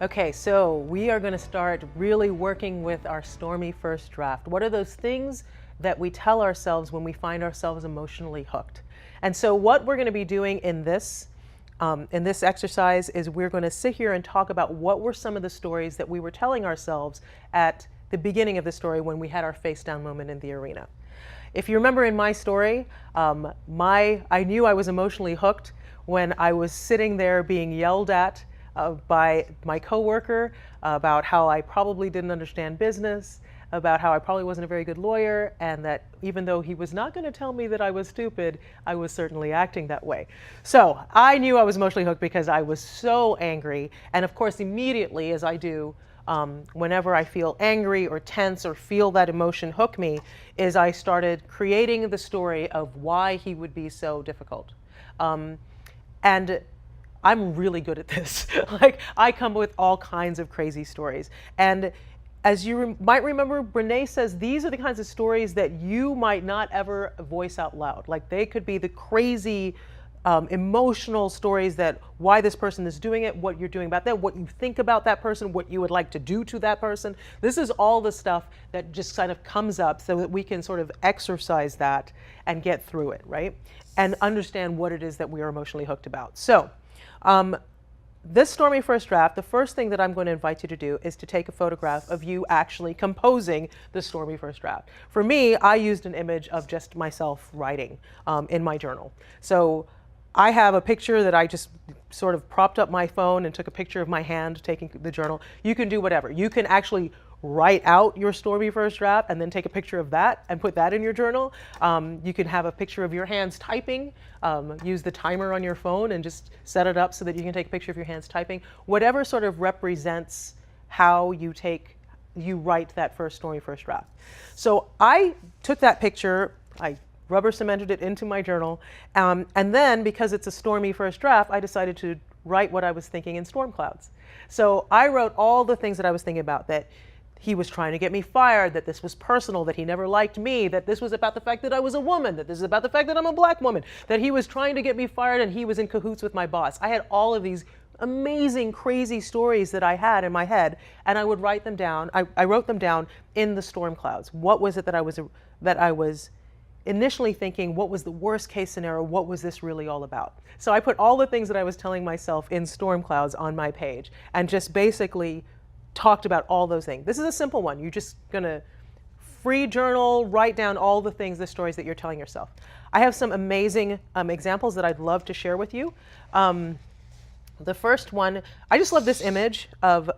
Okay, so we are going to start really working with our stormy first draft. What are those things that we tell ourselves when we find ourselves emotionally hooked? And so what we're going to be doing in this exercise is we're going to sit here and talk about what were some of the stories that we were telling ourselves at the beginning of the story when we had our face down moment in the arena. If you remember in my story, I knew I was emotionally hooked when I was sitting there being yelled at by my coworker about how I probably didn't understand business, about how I probably wasn't a very good lawyer, and that even though he was not going to tell me that I was stupid, I was certainly acting that way. So I knew I was emotionally hooked because I was so angry. And of course, immediately, as I do, whenever I feel angry or tense or feel that emotion hook me, is I started creating the story of why he would be so difficult. And I'm really good at this. Like, I come with all kinds of crazy stories. And as you might remember, Brene says these are the kinds of stories that you might not ever voice out loud. Like, they could be the crazy, emotional stories that why this person is doing it, what you're doing about that, what you think about that person, what you would like to do to that person. This is all the stuff that just kind of comes up so that we can sort of exercise that and get through it, right? And understand what it is that we are emotionally hooked about. So, this stormy first draft, the first thing that I'm going to invite you to do is to take a photograph of you actually composing the stormy first draft. For me, I used an image of just myself writing in my journal. So I have a picture that I just sort of propped up my phone and took a picture of my hand taking the journal. You can do whatever. You can actually write out your stormy first draft and then take a picture of that and put that in your journal. You can have a picture of your hands typing, use the timer on your phone and just set it up so that you can take a picture of your hands typing. Whatever sort of represents how you write that stormy first draft. So I took that picture, I rubber cemented it into my journal, and then because it's a stormy first draft, I decided to write what I was thinking in storm clouds. So I wrote all the things that I was thinking about, that he was trying to get me fired, that this was personal, that he never liked me, that this was about the fact that I was a woman, that this is about the fact that I'm a black woman, that he was trying to get me fired and he was in cahoots with my boss. I had all of these amazing, crazy stories that I had in my head, and I would write them down. I wrote them down in the storm clouds. What was it that I was initially thinking? What was the worst case scenario? What was this really all about? So I put all the things that I was telling myself in storm clouds on my page and just basically talked about all those things. This is a simple one. You're just gonna free journal, write down all the things, the stories that you're telling yourself. I have some amazing examples that I'd love to share with you. The first one, I just love this image of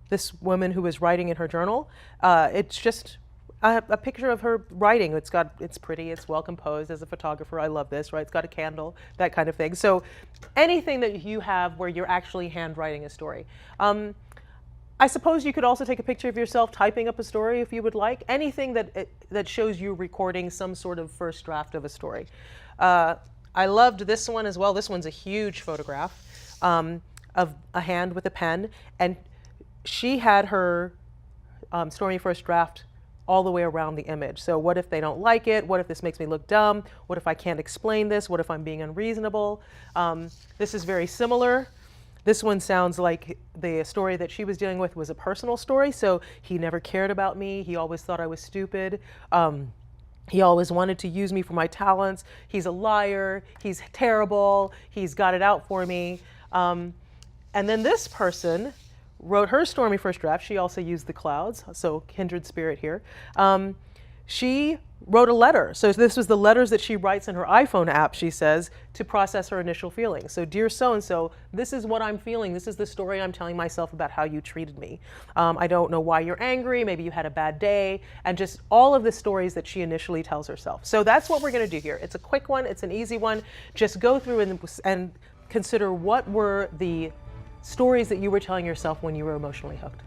this woman who was writing in her journal. It's just a picture of her writing. It's pretty, it's well composed. As a photographer, I love this, right? It's got a candle, that kind of thing. So anything that you have where you're actually handwriting a story. I suppose you could also take a picture of yourself typing up a story if you would like. Anything that shows you recording some sort of first draft of a story. I loved this one as well. This one's a huge photograph of a hand with a pen, and she had her stormy first draft all the way around the image. So what if they don't like it? What if this makes me look dumb? What if I can't explain this? What if I'm being unreasonable? This is very similar. This one sounds like the story that she was dealing with was a personal story. So he never cared about me. He always thought I was stupid. He always wanted to use me for my talents. He's a liar. He's terrible. He's got it out for me. And then this person wrote her stormy first draft. She also used the clouds, so kindred spirit here. She wrote a letter. So this was the letters that she writes in her iPhone app, she says, to process her initial feelings. So, dear so-and-so, this is what I'm feeling. This is the story I'm telling myself about how you treated me. I don't know why you're angry. Maybe you had a bad day. And just all of the stories that she initially tells herself. So that's what we're going to do here. It's a quick one. It's an easy one. Just go through and consider what were the stories that you were telling yourself when you were emotionally hooked.